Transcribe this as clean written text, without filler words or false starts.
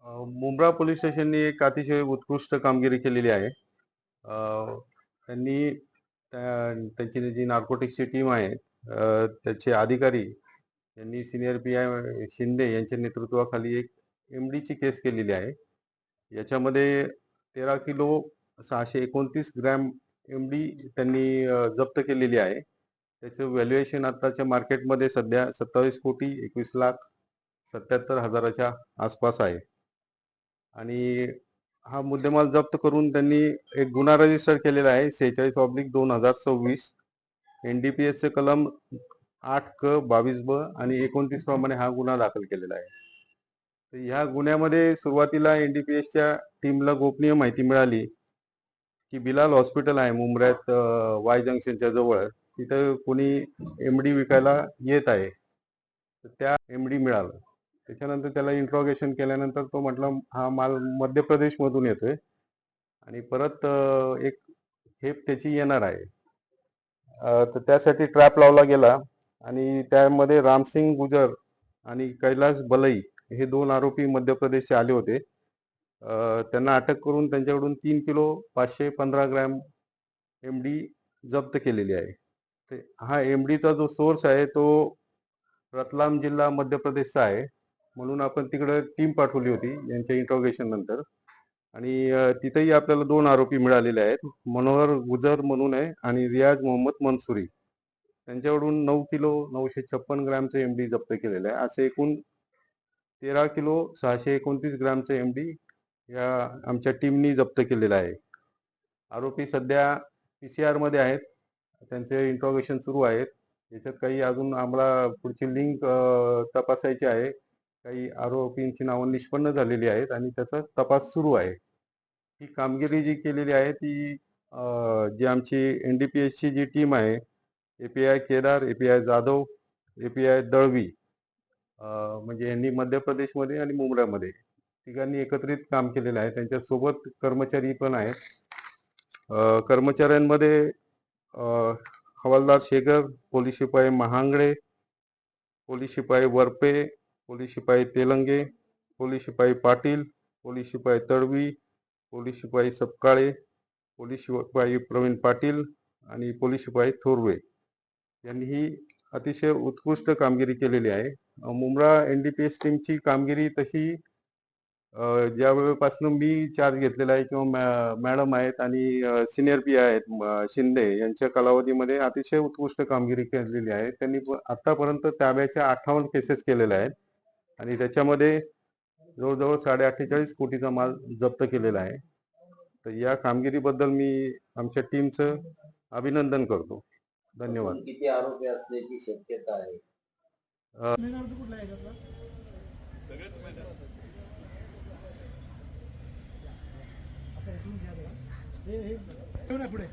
Mumbra police स्टेशननी एक अतिशय उत्कृष्ट कामगिरी केलेली आहे. त्यांनी त्यांची जी नार्कोटिक्सची टीम आहे, त्याचे अधिकारी यांनी सिनियर पी-आय शिंदे यांच्या नेतृत्वाखाली एक एम-डीची केस केलेली आहे. याच्यामध्ये 13 किलो 629 ग्रॅम एम-डी त्यांनी जप्त केलेली आहे. त्याचं व्हॅल्युएशन आत्ताच्या मार्केटमध्ये सध्या 27,21,77,000च्या आसपास आहे. आणि हा मुद्देमाल जप्त करून त्यांनी एक गुन्हा रजिस्टर केलेला आहे 46/2026. एनडीपीएसचे कलम 8 क 22 ब आणि 29 प्रमाणे हा गुन्हा दाखल केलेला आहे. तर ह्या गुन्ह्यामध्ये सुरुवातीला एनडीपीएसच्या टीमला गोपनीय माहिती मिळाली की बिलाल हॉस्पिटल आहे मुंब्र्यात, वाय जंक्शनच्या जवळ. तिथं कोणी एमडी विकायला येत आहे, तर त्या एमडी मिळालं. त्याच्यानंतर त्याला इंट्रॉगेशन केल्यानंतर तो म्हटला हा माल मध्य प्रदेश मधून येतोय आणि परत एक खेप त्याची येणार आहे. तर त्यासाठी ट्रॅप लावला गेला आणि त्यामध्ये रामसिंग गुजर आणि कैलास बलई हे 2 आरोपी मध्य प्रदेशचे आले होते. त्यांना अटक करून त्यांच्याकडून 3 किलो 515 ग्रॅम एमडी जप्त केलेली आहे. हा एमडीचा जो सोर्स आहे तो रतलाम जिल्हा मध्य प्रदेशचा आहे. म्हणून आपण तिकडे टीम पाठवली होती यांच्या इंट्रोगेशन नंतर. आणि तिथेही आपल्याला 2 आरोपी मिळालेले आहेत. मनोहर गुजर म्हणून आहे आणि रियाज मोहम्मद मंसुरी. त्यांच्याकडून 9 किलो 956 ग्रॅमचे एमडी जप्त केलेले आहे. असे एकूण 13 किलो 629 ग्रॅमचे एमडी या आमच्या टीमनी जप्त केलेला आहे. आरोपी सध्या पीसीआर मध्ये आहेत. त्यांचे इंट्रोगेशन सुरू आहेत. याच्यात काही अजून आम्हाला पुढची लिंक तपासायची आहे. काही आरोपींची नावं निष्पन्न झालेली आहेत आणि त्याचा तपास सुरू आहे. ही कामगिरी जी केलेली आहे ती जी आमची एनडीपीएसची जी टीम आहे, API Kedar, API Jadhav, API Dalvi, म्हणजे यांनी मध्य प्रदेशमध्ये आणि मुंब्र्यामध्ये तिघांनी एकत्रित काम केलेलं आहे. त्यांच्यासोबत कर्मचारी पण आहेत. कर्मचाऱ्यांमध्ये हवालदार शेगर, पोलीस शिपाई महांगडे, पोलीस शिपाई वरपे, पोलीस शिपाई तेलंगे, पोलीस शिपाई पाटील, पोलीस शिपाई तडवी, पोलीस शिपाई सपकाळे, पोलीस शिपाई प्रवीण पाटील आणि पोलीस शिपाई थोरवे यांनी ही अतिशय उत्कृष्ट कामगिरी केलेली आहे. मुंब्रा एनडीपीएस टीमची कामगिरी तशी ज्या वेळेपासून मी चार्ज घेतलेला आहे किंवा मॅडम आहेत आणि सिनियर पी आहेत शिंदे यांच्या कालावधीमध्ये अतिशय उत्कृष्ट कामगिरी केलेली आहे. त्यांनी आतापर्यंत ताब्याच्या 58 केसेस केलेल्या आहेत आणि त्याच्यामध्ये जवळजवळ 48.5 कोटीचा माल जप्त केलेला आहे. तर या कामगिरीबद्दल मी आमच्या टीमचं अभिनंदन करतो. धन्यवाद. किती आरोपी असण्याची शक्यता आहे? पुढे